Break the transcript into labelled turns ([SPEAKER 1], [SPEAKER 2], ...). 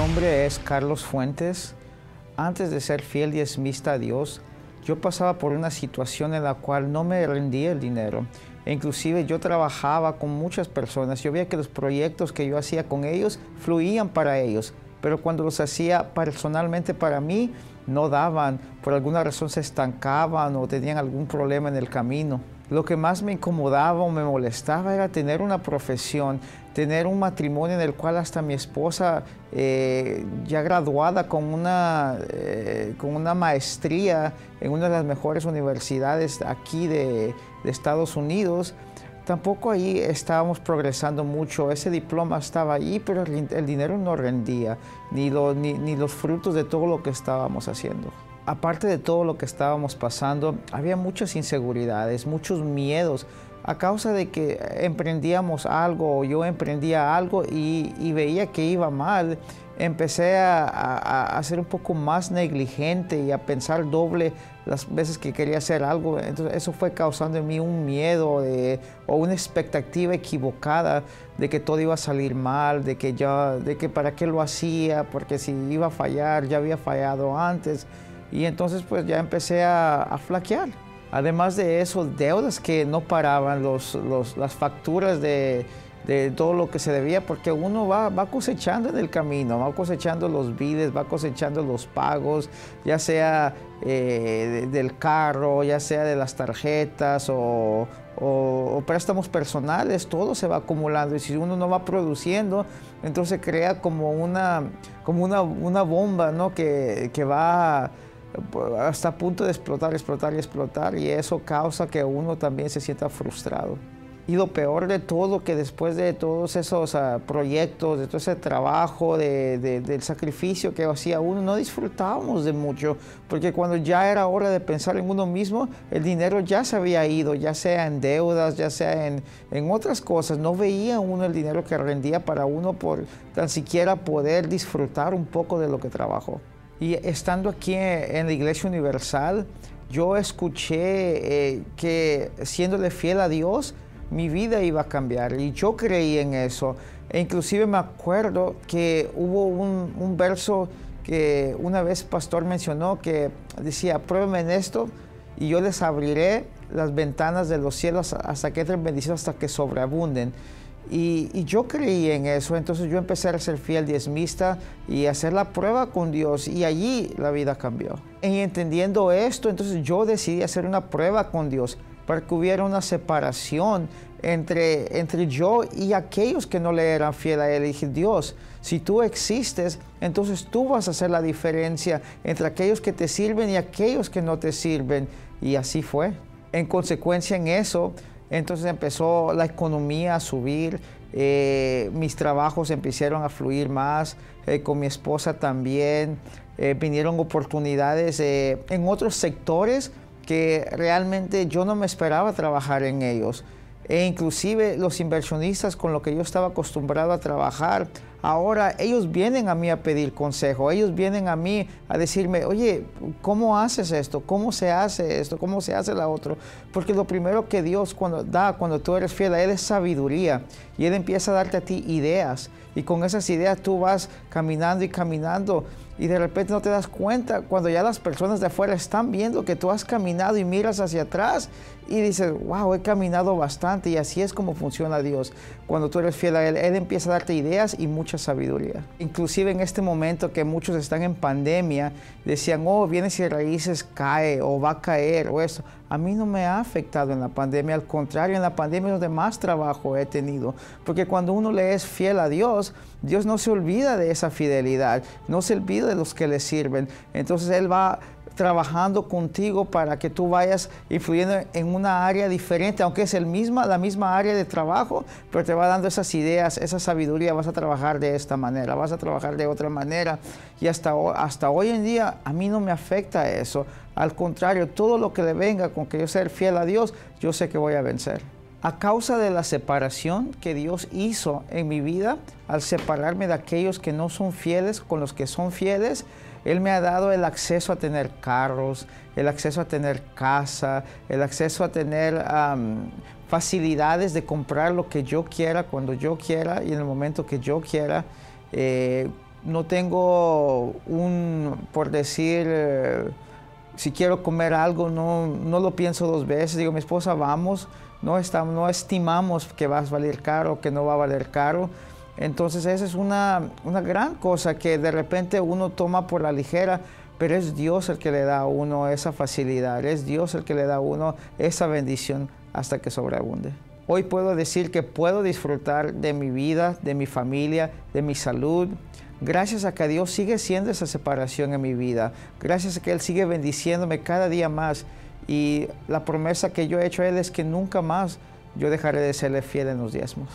[SPEAKER 1] nombre es Carlos Fuentes. Antes de ser fiel diezmista a Dios, yo pasaba por una situación en la cual no me rendía el dinero. E inclusive yo trabajaba con muchas personas. Yo veía que los proyectos que yo hacía con ellos fluían para ellos, pero cuando los hacía personalmente para mí, no daban. Por alguna razón se estancaban o tenían algún problema en el camino. Lo que más me incomodaba o me molestaba era tener una profesión, tener un matrimonio en el cual hasta mi esposa, ya graduada con una maestría en una de las mejores universidades aquí de Estados Unidos, tampoco ahí estábamos progresando mucho. Ese diploma estaba ahí, pero el dinero no rendía, ni los frutos de todo lo que estábamos haciendo. Aparte de todo lo que estábamos pasando, había muchas inseguridades, muchos miedos, a causa de que emprendíamos algo, o yo emprendía algo y veía que iba mal. Empecé a ser un poco más negligente y a pensar doble las veces que quería hacer algo. Entonces eso fue causando en mí un miedo o una expectativa equivocada de que todo iba a salir mal, de que para qué lo hacía, porque si iba a fallar, ya había fallado antes. Y entonces pues ya empecé a flaquear. Además de eso, deudas que no paraban, las facturas de todo lo que se debía, porque uno va cosechando en el camino, va cosechando los biles, va cosechando los pagos, ya sea del carro, ya sea de las tarjetas o préstamos personales. Todo se va acumulando y si uno no va produciendo, entonces crea como una bomba, ¿no? que va hasta a punto de explotar, y eso causa que uno también se sienta frustrado. Y lo peor de todo, que después de todos esos proyectos, de todo ese trabajo, del sacrificio que hacía uno, no disfrutábamos de mucho, porque cuando ya era hora de pensar en uno mismo, el dinero ya se había ido, ya sea en deudas, ya sea en otras cosas. No veía uno el dinero que rendía para uno por tan siquiera poder disfrutar un poco de lo que trabajó. Y estando aquí en la Iglesia Universal, yo escuché que siéndole fiel a Dios, mi vida iba a cambiar, y yo creí en eso. E inclusive me acuerdo que hubo un verso que una vez el pastor mencionó, que decía: pruébenme en esto y yo les abriré las ventanas de los cielos hasta que entren bendiciones, hasta que sobreabunden. Y yo creí en eso. Entonces yo empecé a ser fiel diezmista y a hacer la prueba con Dios, y allí la vida cambió. Y entendiendo esto, entonces yo decidí hacer una prueba con Dios para que hubiera una separación entre yo y aquellos que no le eran fiel a Él. Y dije: Dios, si tú existes, entonces tú vas a hacer la diferencia entre aquellos que te sirven y aquellos que no te sirven. Y así fue. En consecuencia en eso, entonces empezó la economía a subir, mis trabajos empezaron a fluir más, con mi esposa también, vinieron oportunidades en otros sectores que realmente yo no me esperaba trabajar en ellos. E inclusive los inversionistas con los que yo estaba acostumbrado a trabajar, ahora ellos vienen a mí a pedir consejo, ellos vienen a mí a decirme: oye, ¿cómo haces esto? ¿Cómo se hace esto? ¿Cómo se hace la otra? Porque lo primero que Dios cuando tú eres fiel a Él es sabiduría, y Él empieza a darte a ti ideas, y con esas ideas tú vas caminando y caminando, y de repente no te das cuenta cuando ya las personas de afuera están viendo que tú has caminado, y miras hacia atrás y dices: wow, he caminado bastante. Y así es como funciona Dios. Cuando tú eres fiel a Él, Él empieza a darte ideas y mucha sabiduría. Inclusive en este momento que muchos están en pandemia, decían: oh, bienes y raíces cae o va a caer o esto. A mí no me ha afectado en la pandemia, al contrario, en la pandemia es donde más trabajo he tenido, porque cuando uno le es fiel a Dios, Dios no se olvida de esa fidelidad, no se olvida de los que le sirven. Entonces Él va trabajando contigo para que tú vayas influyendo en una área diferente, aunque es la misma área de trabajo, pero te va dando esas ideas, esa sabiduría. Vas a trabajar de esta manera, vas a trabajar de otra manera, y hasta hoy en día a mí no me afecta eso. Al contrario, todo lo que le venga con que yo sea fiel a Dios, yo sé que voy a vencer. A causa de la separación que Dios hizo en mi vida, al separarme de aquellos que no son fieles con los que son fieles, Él me ha dado el acceso a tener carros, el acceso a tener casa, el acceso a tener facilidades de comprar lo que yo quiera, cuando yo quiera y en el momento que yo quiera. no tengo por decir, si quiero comer algo, no lo pienso dos veces. Digo, mi esposa, vamos, no estimamos que va a valer caro, que no va a valer caro. Entonces esa es una gran cosa que de repente uno toma por la ligera, pero es Dios el que le da a uno esa facilidad, es Dios el que le da a uno esa bendición hasta que sobreabunde. Hoy puedo decir que puedo disfrutar de mi vida, de mi familia, de mi salud, gracias a que Dios sigue siendo esa separación en mi vida, gracias a que Él sigue bendiciéndome cada día más, y la promesa que yo he hecho a Él es que nunca más yo dejaré de serle fiel en los diezmos.